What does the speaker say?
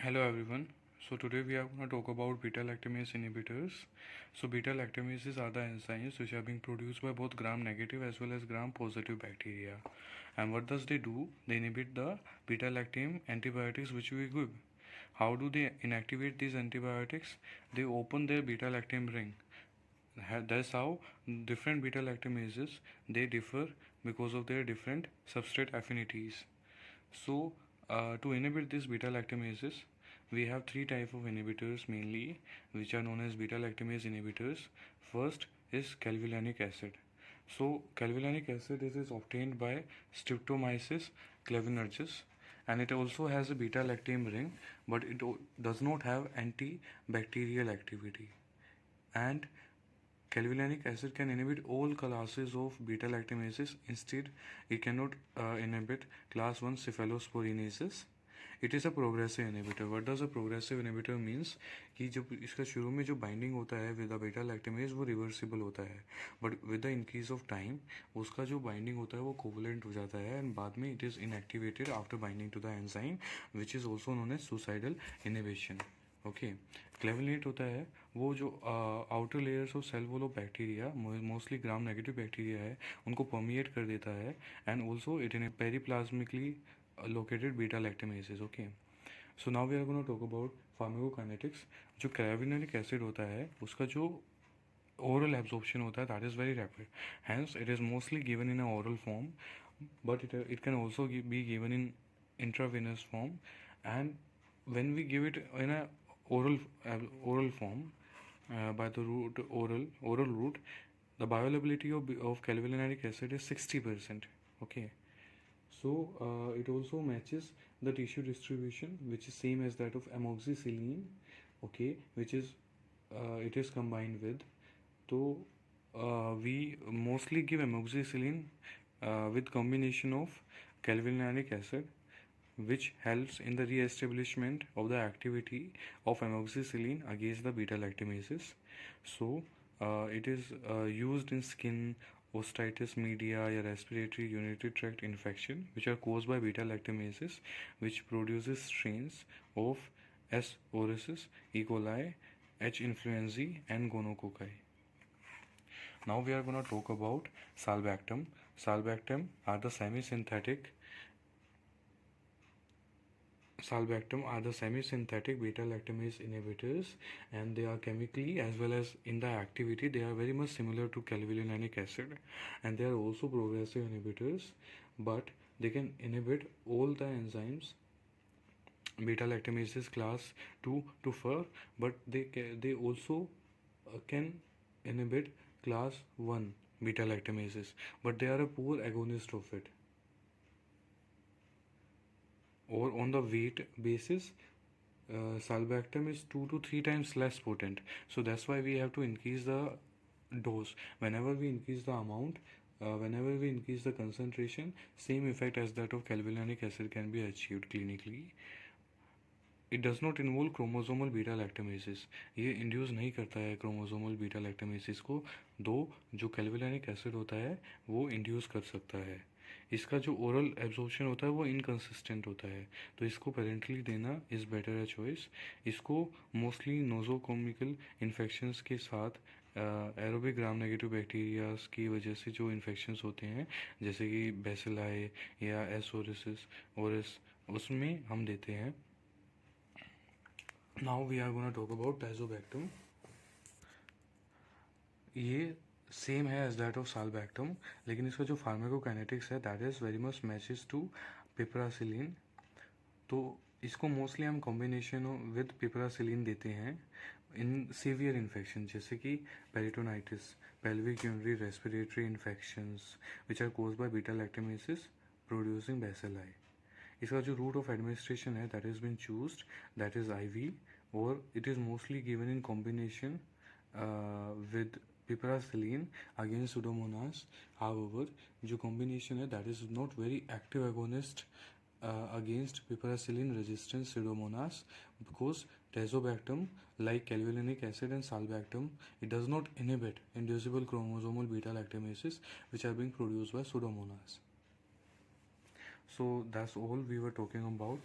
Hello everyone. So today we are going to talk about beta-lactamase inhibitors. So beta-lactamases are the enzymes which are being produced by both gram-negative as well as gram-positive bacteria. And what does they do? They inhibit the beta-lactam antibiotics which we give. How do they inactivate these antibiotics? They open their beta-lactam ring. That's how different beta-lactamases they differ because of their different substrate affinities. So, to inhibit these beta lactamases, we have three type of inhibitors mainly, which are known as beta lactamase inhibitors. First is calvulanic acid. So, calvulanic acid is obtained by Streptomyces clavinergis, and it also has a beta lactam ring, but it does not have antibacterial activity. And calvulanic acid can inhibit all classes of beta lactamases. Instead, it cannot inhibit class 1 cephalosporinases. It is a progressive inhibitor. What does a progressive inhibitor means कि जब इसका शुरू में जो binding होता है with the beta lactamase वो reversible होता है, but with the increase of time उसका जो बाइंडिंग होता है वो कोवलेंट हो जाता है एंड बाद में it is inactivated after binding to the enzyme which is also known as suicidal inhibition. Okay. क्लेवलेट होता है वो जो outer layers of cell wall of bacteria, mostly gram negative bacteria है, उनको परमिएट कर देता है and also it in periplasmically located beta lactamases. Okay, so now we are going to talk about pharmacokinetics. जो क्रेविनरिक एसिड होता है उसका जो oral absorption होता है that is very rapid, hence it is mostly given in a oral form, but it can also be given in intravenous form. And when we give it in a oral form by the oral route, the bioavailability of calvulanic acid is 60%. Okay. So it also matches the tissue distribution, which is same as that of amoxicillin, okay, which is it is combined with. So we mostly give amoxicillin with combination of calvulanic acid, which helps in the re-establishment of the activity of amoxicillin against the beta lactamases. So it is used in skin osteitis media या respiratory urinary tract infection which are caused by beta lactamases, which produces strains of S. aureus, E. coli, H. influenzae and gonococci. Now we are going to talk about sulbactam. Sulbactam are the semi-synthetic beta lactamase inhibitors, and they are chemically as well as in the activity they are very much similar to calvulanic acid, and they are also progressive inhibitors, but they can inhibit all the enzymes beta lactamases class 2 to 4, but they also can inhibit class 1 beta lactamases, but they are a poor agonist of it. Or on the weight basis, sulbactam is 2 to 3 times less potent. So that's why we have to increase the dose. Whenever we increase the amount, whenever we increase the concentration, same effect as that of calvulanic acid can be achieved clinically. It does not involve chromosomal beta lactamases. ये induce नहीं करता है chromosomal beta लैक्टामेसिस को, दो जो कैल्वुलानिक acid होता है वो इंड्यूस कर सकता है. इसका जो ओरल एब्जॉर्प्शन होता है वो इनकन्सिस्टेंट होता है, तो इसको पेरेंटली देना इज़ बेटर है चॉइस. इसको मोस्टली नोजोकोमिकल इन्फेक्शंस के साथ एरोबिक ग्राम नेगेटिव बैक्टीरियाज की वजह से जो इन्फेक्शंस होते हैं जैसे कि बेसिलाई या एस ओरिस उसमें हम देते हैं. Now we are gonna talk about tazobactam. ये सेम है एज दैट ऑफ साल्बैक्टम, लेकिन इसका जो फार्माकोकाइनेटिक्स है that is very much matches to piperacillin. तो इसको मोस्टली हम कॉम्बिनेशन विद पिपरासिलिन देते हैं इन सीवियर इन्फेक्शन जैसे कि peritonitis, pelvic urinary respiratory infections which are caused by beta lactamases producing bacilli. इसका जो रूट ऑफ एडमिनिस्ट्रेशन है that is been chosen, that is IV, और it is mostly given in combination with piperacillin against pseudomonas. However, जो combination है that is not very active agonist against piperacillin resistant pseudomonas, because tazobactam, like calvulanic acid and sulbactam, it does not inhibit inducible chromosomal beta lactamases which are being produced by pseudomonas. So that's all we were talking about.